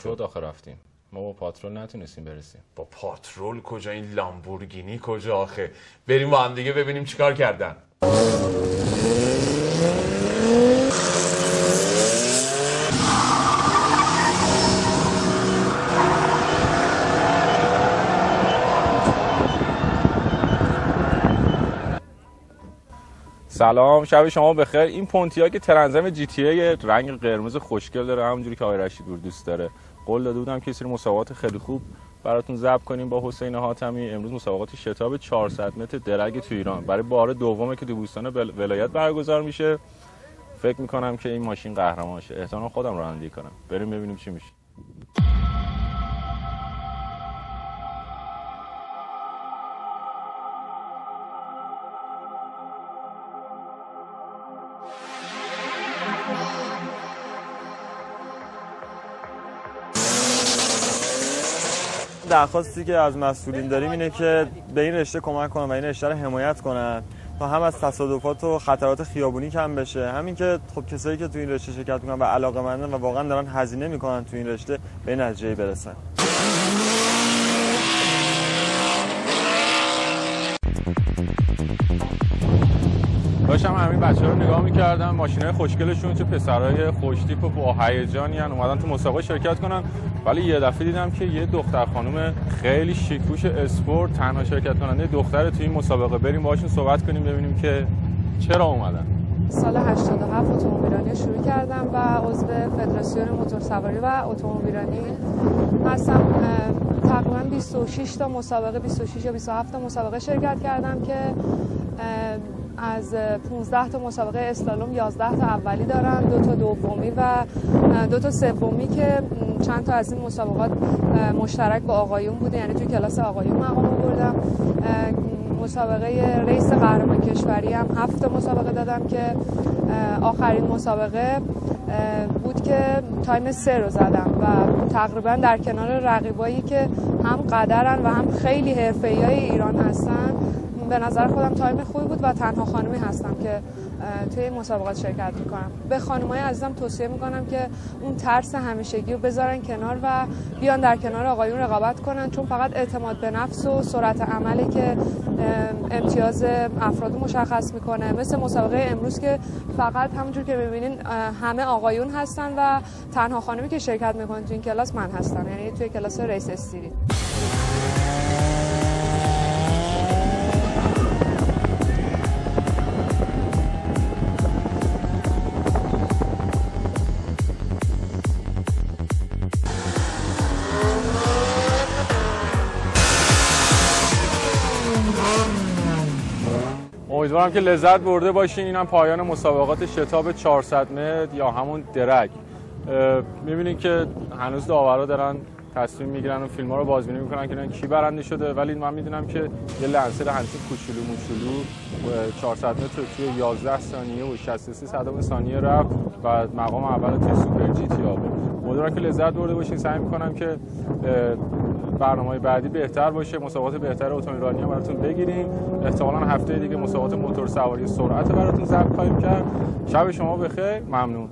شد آخه رفتیم. ما با پاترول نتونستیم برسیم. با پاترول کجا؟ این لامبورگینی کجا آخه؟ بریم با هم دیگه ببینیم چیکار کردن. سلام، شب شما بخیر. این پونتیاک ترنزم جی تی ای رنگ قرمز خوشگل داره، همونجوری که آقای رشیدپور دوست داره. قول داده بودم که سری مسابقات خیلی خوب براتون ضبط کنیم با حسین حاتمی. امروز مسابقات شتاب 400 متر درگ تو ایران برای بار دومه که تو بوستان ولایت برگزار میشه. فکر میکنم که این ماشین قهرمان شه. احتمالاً خودم رانندگی کنم. بریم ببینیم چی میشه. درخواستی که از مسئولین داریم اینه که به این رشته کمک کنن و این رشته رو حمایت کنن تا هم از تصادفات و خطرات خیابونی کم بشه، همین که خب کسایی که تو این رشته شرکت میکنن و علاقه‌مندن و واقعا دارن هزینه میکنن تو این رشته به این نتیجه برسن. داشتم همین بچه‌ها رو نگاه می‌کردم، ماشینای خوشگلشون، چه پسرای خوشتیپ و با هیجانی ان اومدن تو مسابقه شرکت کنن، ولی یه دفعه دیدم که یه دختر خانم خیلی شیک‌پوش اسپورت تنها شرکت کننده دختر تو این مسابقه. بریم باهاشون صحبت کنیم ببینیم که چرا اومدن. سال 87 اتومبیلرانی شروع کردم و عضو فدراسیون موتورسواری و اتومبیلرانی هستم. تقریبا 26 تا مسابقه، 26 یا 27 تا مسابقه شرکت کردم که از 15 تا مسابقه اسلالوم 11 تا اولی دارن، 2 تا دومی و 2 تا سومی که چند تا از این مسابقات مشترک با آقایون بوده، یعنی توی کلاس آقایون مقام آوردم. مسابقه ریس قهرمان کشوری هم 7 تا مسابقه دادم که آخرین مسابقه بود که تایم 3 رو زدم و تقریبا در کنار رقیبایی که هم قدرن و هم خیلی حرفه‌ای ایران هستن به نظر خودم تایم خوبی بود و تنها خانمی هستم که توی این مسابقات شرکت میکنم. به خانمای عزیزم توصیه میکنم که اون ترس همیشگی رو بذارن کنار و بیان در کنار آقایون رقابت کنن، چون فقط اعتماد به نفس و سرعت عملی که امتیاز افراد مشخص میکنه. مثل مسابقه امروز که فقط همونجور که میبینین همه آقایون هستن و تنها خانمی که شرکت میکنه توی این کلاس من هستم، یعنی توی کلاس ریس استریت. امیدوارم که لذت برده باشین. اینم پایان مسابقات شتاب 400 متر یا همون درگ. می‌بینید که هنوز داورا دارن تصمیم میگیرن و فیلم‌ها رو بازبینی میکنن که کی برنده شده، ولی من میدونم که یه لنسر همچین کوچولو موچولو 400 متر توی 11 ثانیه و 63 صدم ثانیه رفت و مقام اول توی سوپر جی تی آورد. امیدوارم که لذت برده باشین. سعی میکنم که برنامه‌های بعدی بهتر باشه، مسابقات بهتر اتومبیلرانی هم براتون بگیریم. احتمالاً هفته دیگه مسابقات موتور سواری سرعت براتون ضبط خواهیم کرد. شب شما بخیر. ممنون.